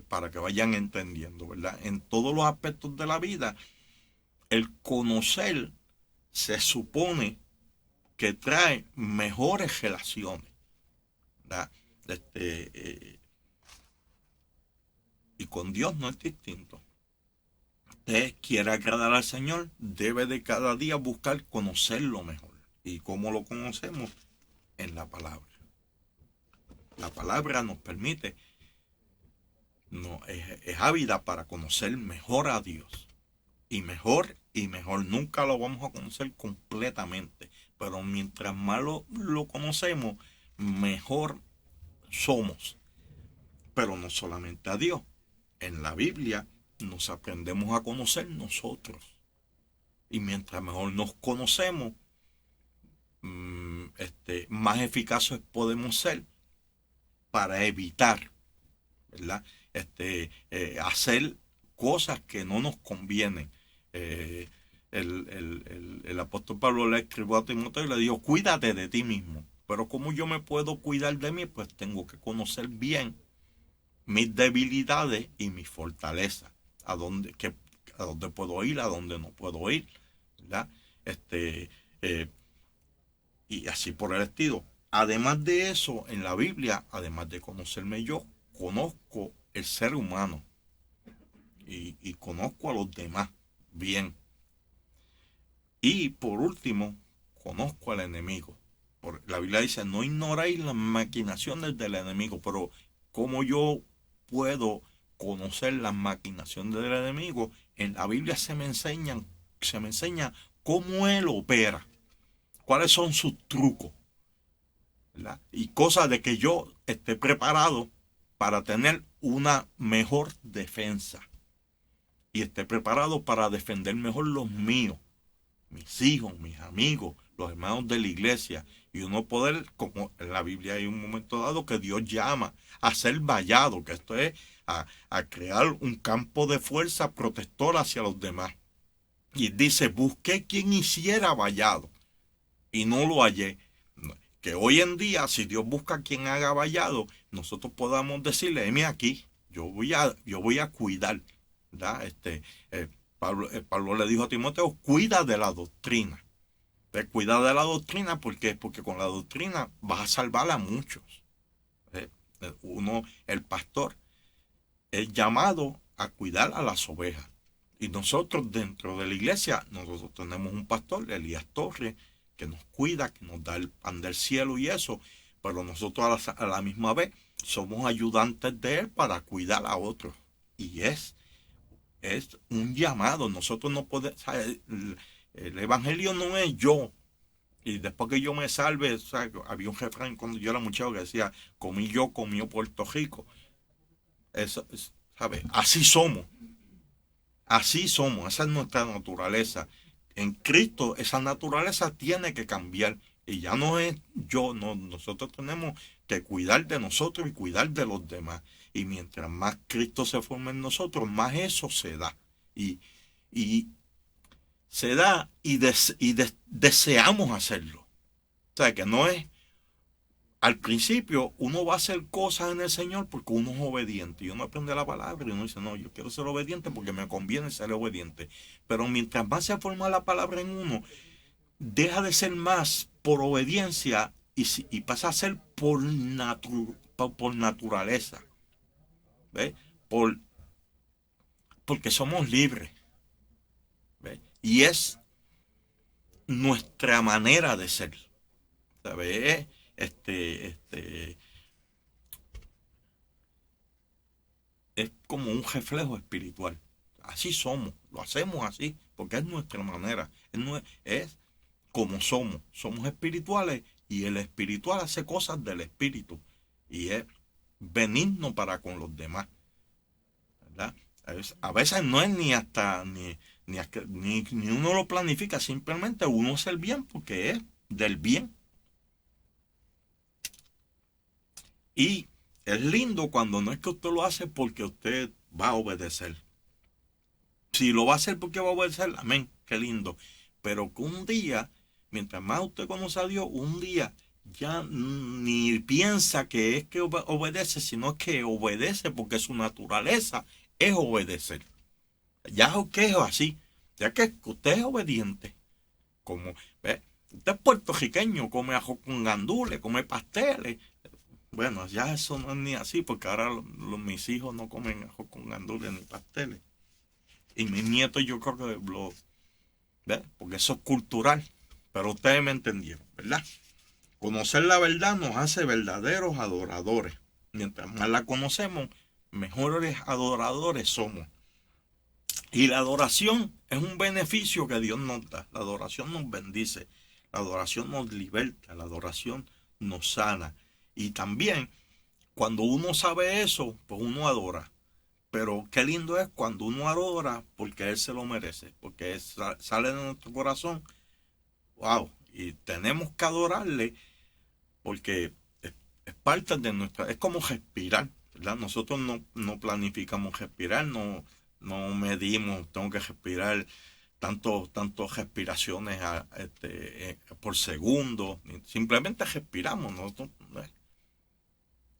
para que vayan entendiendo, ¿verdad? En todos los aspectos de la vida, el conocer se supone que trae mejores relaciones, ¿verdad? Y con Dios no es distinto. Usted quiere agradar al Señor, debe de cada día buscar conocerlo mejor. ¿Y cómo lo conocemos? En la palabra. La palabra nos permite, no, es ávida para conocer mejor a Dios. Y mejor y mejor. Nunca lo vamos a conocer completamente. Pero mientras más lo conocemos, mejor somos. Pero no solamente a Dios. En la Biblia nos aprendemos a conocer nosotros. Y mientras mejor nos conocemos, más eficaces podemos ser para evitar, ¿verdad? Hacer cosas que no nos convienen. El apóstol Pablo le escribió a Timoteo y le dijo, cuídate de ti mismo. Pero ¿cómo yo me puedo cuidar de mí? Pues tengo que conocer bien mis debilidades y mis fortalezas. A dónde puedo ir, a dónde no puedo ir, ¿verdad? Y así por el estilo. Además de eso, en la Biblia, además de conocerme yo, conozco el ser humano. y conozco a los demás bien. Y por último, conozco al enemigo. La Biblia dice, no ignoráis las maquinaciones del enemigo, pero ¿cómo yo puedo conocer las maquinaciones del enemigo? En la Biblia se me enseña cómo él opera, cuáles son sus trucos, ¿verdad? Y cosas de que yo esté preparado para tener una mejor defensa y esté preparado para defender mejor los míos, mis hijos, mis amigos, los hermanos de la iglesia, y uno poder, como en la Biblia hay un momento dado que Dios llama a ser vallado, que esto es a crear un campo de fuerza protector hacia los demás. Y dice, busqué quien hiciera vallado y no lo hallé. Que hoy en día, si Dios busca quien haga vallado, nosotros podamos decirle, heme aquí, yo voy a cuidar, ¿verdad? Pablo le dijo a Timoteo, cuida de la doctrina. Cuida de la doctrina, ¿por qué? Porque con la doctrina vas a salvar a muchos. El pastor, es llamado a cuidar a las ovejas. Y nosotros dentro de la iglesia, nosotros tenemos un pastor, Elías Torres, que nos cuida, que nos da el pan del cielo y eso, pero nosotros a la misma vez somos ayudantes de él para cuidar a otros. Y es un llamado. Nosotros no podemos, el evangelio no es yo. Y después que yo me salve, o sea, había un refrán cuando yo era muchacho que decía, comió Puerto Rico. Eso, ¿sabe? Así somos. Así somos. Esa es nuestra naturaleza. En Cristo esa naturaleza tiene que cambiar. Y ya no es yo, no, nosotros tenemos que cuidar de nosotros y cuidar de los demás. Y mientras más Cristo se forma en nosotros, más eso se da. Y se da y deseamos hacerlo. O sea, que no es... Al principio uno va a hacer cosas en el Señor porque uno es obediente. Y uno aprende la palabra y uno dice, no, yo quiero ser obediente porque me conviene ser obediente. Pero mientras más se forma la palabra en uno, deja de ser más por obediencia y pasa a ser por naturaleza. ¿Ves? Porque somos libres. ¿Ves? Y es nuestra manera de ser. ¿Sabes? Es como un reflejo espiritual. Así somos, lo hacemos así, porque es nuestra manera. Es como somos. Somos espirituales y el espiritual hace cosas del espíritu. Y es benigno para con los demás. ¿Verdad? A veces no es ni uno lo planifica, simplemente uno hace el bien porque es del bien. Y es lindo cuando no es que usted lo hace porque usted va a obedecer. Si lo va a hacer porque va a obedecer, amén, qué lindo. Pero que un día, mientras más usted conoce a Dios, un día ya ni piensa que es que obedece, sino que obedece porque su naturaleza es obedecer. Ya es que es así, ya que usted es obediente. Como, ¿ve? Usted es puertorriqueño, come ajo con gandules, come pasteles. Bueno, ya eso no es ni así, porque ahora mis hijos no comen ajo con gandules ni pasteles. Y mis nietos yo creo que ¿ves? Porque eso es cultural. Pero ustedes me entendieron, ¿verdad? Conocer la verdad nos hace verdaderos adoradores. Mientras más la conocemos, mejores adoradores somos. Y la adoración es un beneficio que Dios nos da. La adoración nos bendice. La adoración nos liberta. La adoración nos sana. Y también, cuando uno sabe eso, pues uno adora. Pero qué lindo es cuando uno adora porque Él se lo merece. Porque sale de nuestro corazón. Wow. Y tenemos que adorarle porque es parte de nuestra... Es como respirar, ¿verdad? Nosotros no planificamos respirar, no medimos, tengo que respirar tantas respiraciones por segundo. Simplemente respiramos. Nosotros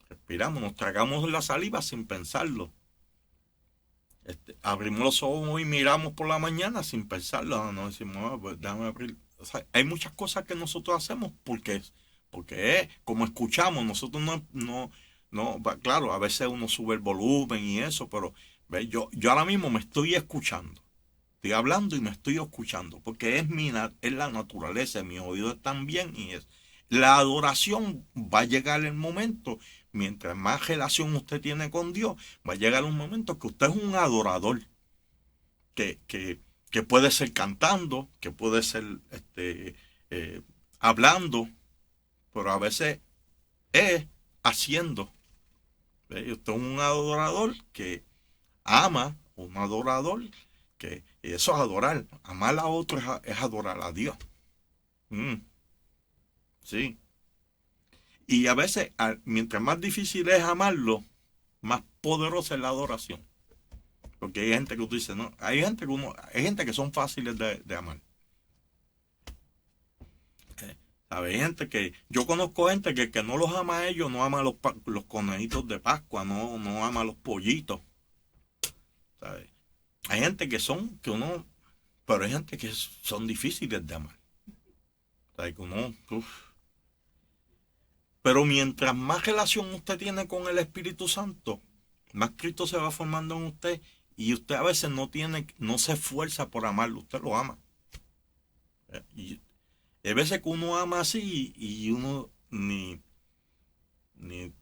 respiramos, nos tragamos la saliva sin pensarlo. Abrimos los ojos y miramos por la mañana sin pensarlo. No decimos, pues déjame abrir. O sea, hay muchas cosas que nosotros hacemos porque es como escuchamos. Nosotros no, claro, a veces uno sube el volumen y eso, ¿Ve? Yo ahora mismo me estoy escuchando. Estoy hablando y me estoy escuchando. Porque es la naturaleza. Mis oídos están bien. Y es. La adoración va a llegar el momento. Mientras más relación usted tiene con Dios, va a llegar un momento que usted es un adorador. Que, que, que puede ser cantando, que puede ser eh, hablando, pero a veces es haciendo. ¿Ve? Usted es un adorador que ama, un adorador que eso es adorar. Amar a otro es adorar a Dios. Mm, sí. Y a veces, mientras más difícil es amarlo, más poderosa es la adoración. Porque hay gente que tú dices, no, hay gente que son fáciles de amar. ¿Sabes? Hay gente que, yo conozco gente que no los ama a ellos, no ama a los conejitos de Pascua, no ama a los pollitos. ¿Sabes? Hay gente que uno, pero hay gente que son difíciles de amar. ¿Sabes? Que uno, uf. Pero mientras más relación usted tiene con el Espíritu Santo, más Cristo se va formando en usted y usted a veces no se esfuerza por amarlo, usted lo ama. Y hay veces que uno ama así y uno ni, ni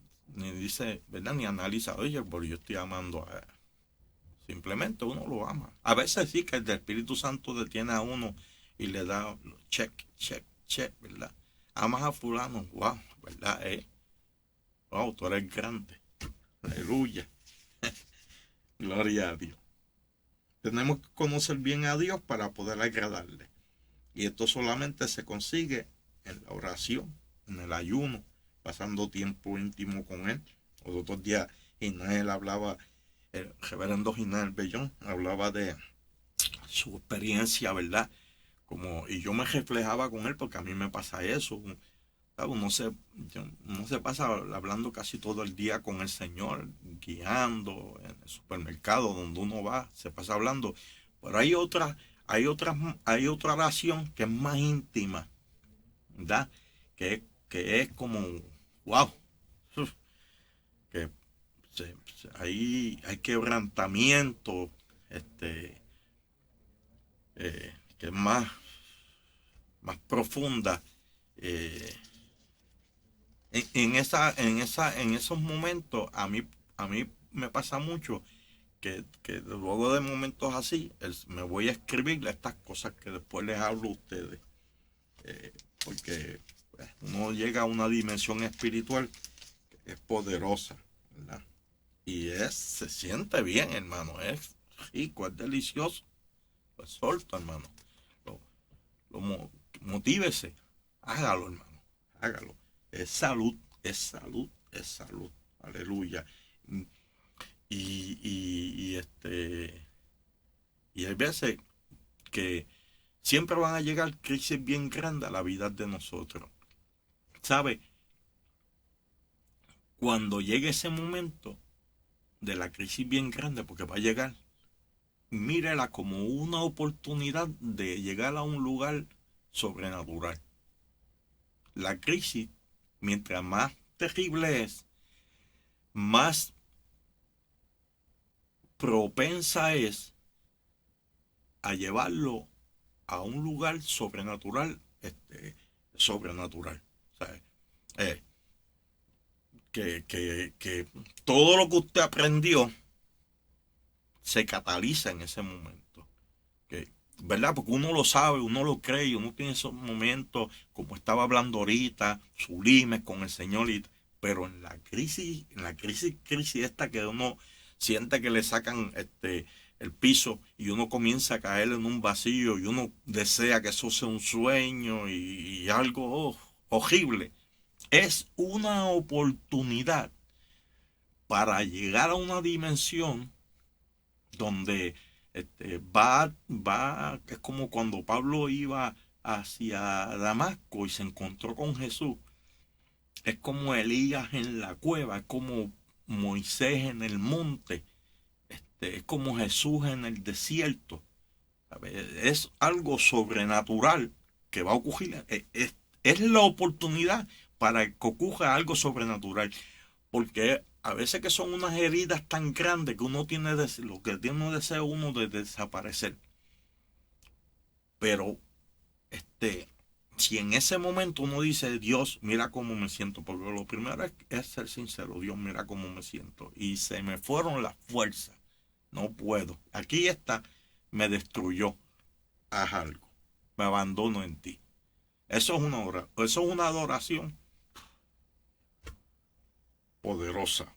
dice, ¿verdad? Ni analiza, oye, pero yo estoy amando a él. Simplemente uno lo ama. A veces sí que el Espíritu Santo detiene a uno y le da check, check, check, ¿verdad? Amas a fulano, wow, ¿verdad? Wow, tú eres grande. Aleluya. Gloria a Dios. Tenemos que conocer bien a Dios para poder agradarle. Y esto solamente se consigue en la oración, en el ayuno, pasando tiempo íntimo con Él. Los otros días Isnael hablaba, el reverendo Isnael Bellón hablaba de su experiencia, ¿verdad? Y yo me reflejaba con él porque a mí me pasa eso. Uno se pasa hablando casi todo el día con el Señor, guiando en el supermercado donde uno va, se pasa hablando. Pero hay otra oración que es más íntima, ¿verdad? Que es como, wow, que ahí hay quebrantamiento, que es más profunda. Eh, en esos momentos, a mí me pasa mucho que luego de momentos así, me voy a escribir estas cosas que después les hablo a ustedes. eh, Porque pues, uno llega a una dimensión espiritual que es poderosa, ¿verdad? Se siente bien, hermano, es rico, es delicioso. Pues solto, hermano. Lo, Motívese, hágalo, hermano, hágalo. Es salud, es salud, es salud. Aleluya. Y hay veces que siempre van a llegar crisis bien grandes a la vida de nosotros. ¿Sabe? Cuando llegue ese momento de la crisis bien grande, porque va a llegar, mírela como una oportunidad de llegar a un lugar sobrenatural. La crisis, mientras más terrible es, más propensa es a llevarlo a un lugar sobrenatural, sobrenatural. ¿Sabe? Eh, que todo lo que usted aprendió se cataliza en ese momento. ¿Verdad? Porque uno lo sabe, uno lo cree, y uno tiene esos momentos, como estaba hablando ahorita, sublimes con el Señor, pero en la crisis esta que uno siente que le sacan el piso y uno comienza a caer en un vacío y uno desea que eso sea un sueño y algo horrible. Es una oportunidad para llegar a una dimensión donde es como cuando Pablo iba hacia Damasco y se encontró con Jesús. Es como Elías en la cueva, es como Moisés en el monte, es como Jesús en el desierto. ¿Sabes? Es algo sobrenatural que va a ocurrir. Es la oportunidad para que ocurra algo sobrenatural. Porque a veces que son unas heridas tan grandes que uno tiene lo que tiene un deseo uno de desaparecer. Pero si en ese momento uno dice, Dios, mira cómo me siento, porque lo primero es ser sincero, Dios, mira cómo me siento, y se me fueron las fuerzas, no puedo, aquí está, me destruyó, haz algo, me abandono en ti. Eso es una adoración poderosa.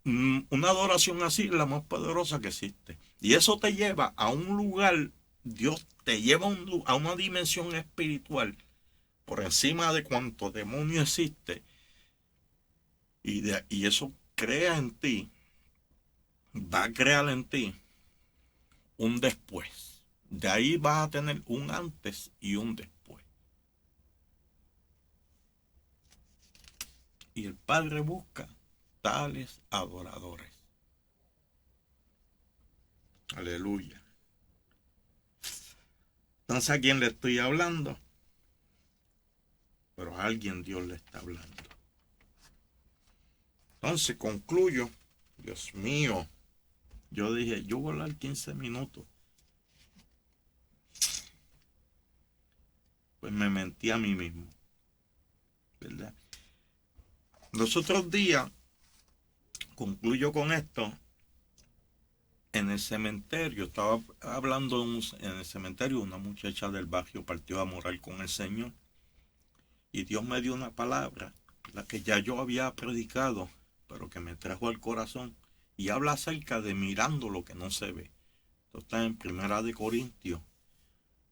Una adoración así es la más poderosa que existe. Y eso te lleva a un lugar, Dios te lleva a una dimensión espiritual por encima de cuánto demonio existe. Y eso crea en ti, va a crear en ti un después. De ahí vas a tener un antes y un después. Y el Padre busca tales adoradores. Aleluya. No sé a quién le estoy hablando, pero a alguien Dios le está hablando. Entonces concluyo. Dios mío, yo dije, yo voy a hablar 15 minutos. Pues me mentí a mí mismo, ¿verdad? Los otros días, concluyo con esto, en el cementerio, estaba hablando en el cementerio, una muchacha del barrio partió a morar con el Señor. Y Dios me dio una palabra, la que ya yo había predicado, pero que me trajo al corazón. Y habla acerca de mirando lo que no se ve. Esto está en Primera de Corintios,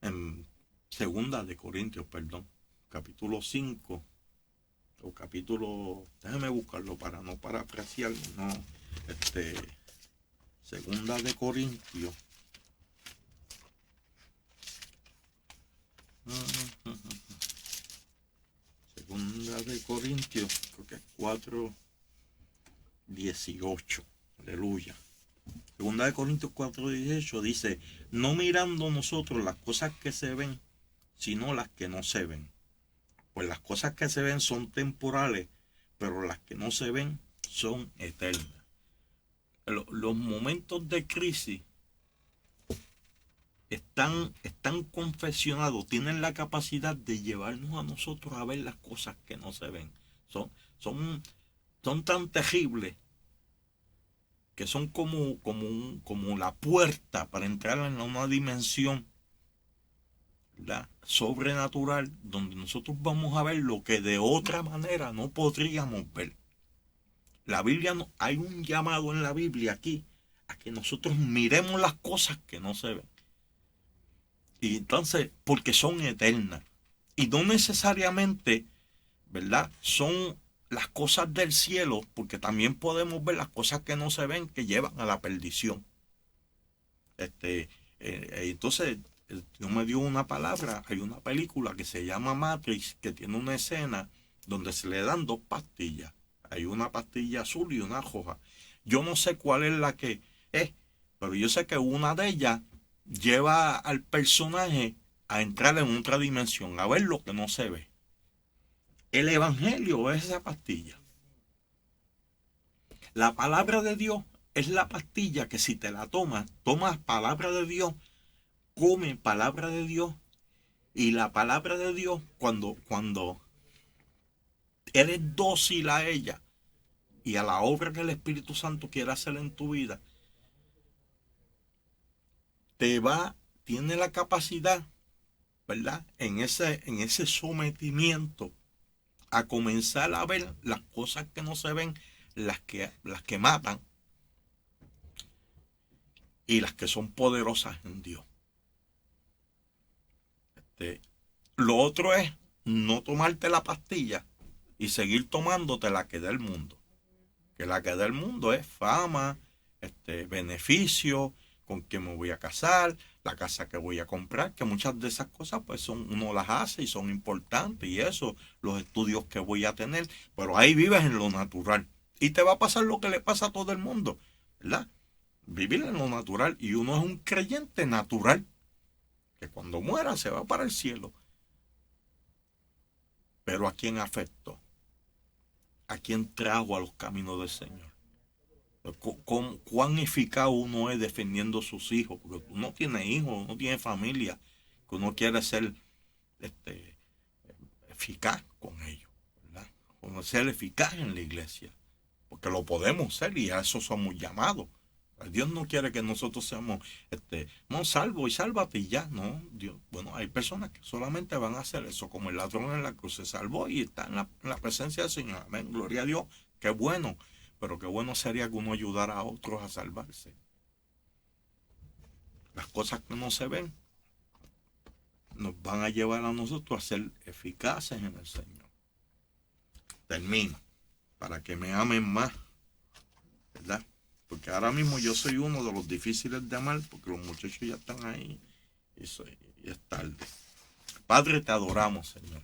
en Segunda de Corintios, perdón, capítulo 5, o capítulo, déjeme buscarlo para no parafrasear, no, Segunda de Corintios. Segunda de Corintios, creo que es 4:18. Aleluya. Segunda de Corintios 4:18 dice, no mirando nosotros las cosas que se ven, sino las que no se ven. Pues las cosas que se ven son temporales, pero las que no se ven son eternas. Los momentos de crisis están confesionados, tienen la capacidad de llevarnos a nosotros a ver las cosas que no se ven. Son tan terribles que son como la puerta para entrar en una dimensión, ¿verdad?, sobrenatural, donde nosotros vamos a ver lo que de otra manera no podríamos ver. La Biblia hay un llamado en la Biblia aquí a que nosotros miremos las cosas que no se ven. Y entonces, porque son eternas. Y no necesariamente, ¿verdad?, son las cosas del cielo, porque también podemos ver las cosas que no se ven que llevan a la perdición. Entonces, Dios me dio una palabra. Hay una película que se llama Matrix, que tiene una escena donde se le dan dos pastillas. Hay una pastilla azul y una roja. Yo no sé cuál es la que es, pero yo sé que una de ellas lleva al personaje a entrar en otra dimensión, a ver lo que no se ve. El evangelio es esa pastilla. La palabra de Dios es la pastilla que si te la tomas palabra de Dios, come palabra de Dios, y la palabra de Dios, cuando eres dócil a ella y a la obra que el Espíritu Santo quiere hacer en tu vida, tiene la capacidad, ¿verdad?, en ese sometimiento, a comenzar a ver las cosas que no se ven, las que matan y las que son poderosas en Dios. Lo otro es no tomarte la pastilla y seguir tomándote la que da el mundo. Que la que da el mundo es fama, beneficio, con quién me voy a casar, la casa que voy a comprar, que muchas de esas cosas pues uno las hace y son importantes, y eso, los estudios que voy a tener, pero ahí vives en lo natural y te va a pasar lo que le pasa a todo el mundo, ¿verdad? Vivir en lo natural, y uno es un creyente natural que cuando muera se va para el cielo. Pero ¿a quién afectó? ¿A quién trajo a los caminos del Señor? Cuán eficaz uno es defendiendo a sus hijos, porque uno tiene hijos, uno tiene familia, que uno quiere ser este, eficaz con ellos, ¿verdad? Uno ser eficaz en la iglesia, porque lo podemos ser y a eso somos llamados. Dios no quiere que nosotros seamos, no, salvo y sálvate y ya, no, Dios. Bueno, hay personas que solamente van a hacer eso, como el ladrón en la cruz se salvó y está en la presencia del Señor. Amén, gloria a Dios, qué bueno, pero qué bueno sería que uno ayudara a otros a salvarse. Las cosas que no se ven nos van a llevar a nosotros a ser eficaces en el Señor. Termino, para que me amen más, ¿verdad? Porque ahora mismo yo soy uno de los difíciles de amar, porque los muchachos ya están ahí y es tarde. Padre, te adoramos, Señor.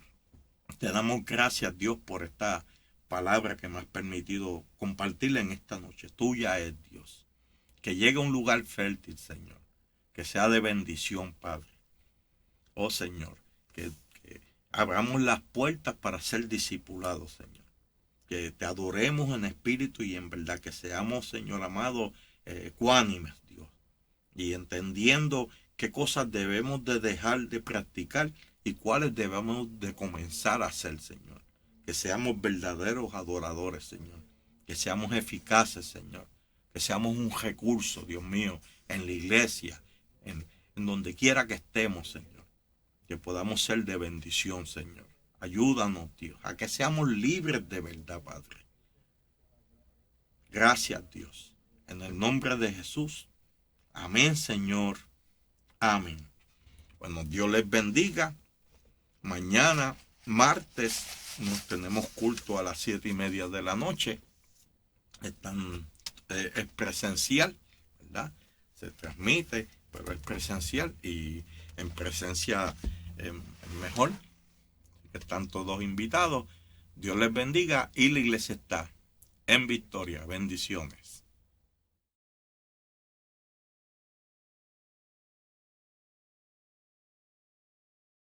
Te damos gracias, Dios, por esta palabra que me has permitido compartirla en esta noche. Tuya es, Dios. Que llegue a un lugar fértil, Señor. Que sea de bendición, Padre. Oh, Señor, que abramos las puertas para ser discipulados, Señor. Que te adoremos en espíritu y en verdad, que seamos, Señor amado, ecuánimes, Dios, y entendiendo qué cosas debemos de dejar de practicar y cuáles debemos de comenzar a hacer, Señor. Que seamos verdaderos adoradores, Señor. Que seamos eficaces, Señor. Que seamos un recurso, Dios mío, en la iglesia, en donde quiera que estemos, Señor. Que podamos ser de bendición, Señor. Ayúdanos, Dios, a que seamos libres de verdad, Padre. Gracias, Dios. En el nombre de Jesús. Amén, Señor. Amén. Bueno, Dios les bendiga. Mañana, martes, nos tenemos culto a las 7:30 de la noche. Es presencial, ¿verdad? Se transmite, pero es presencial y en presencia mejor. Están todos invitados. Dios les bendiga y la iglesia está en victoria. Bendiciones.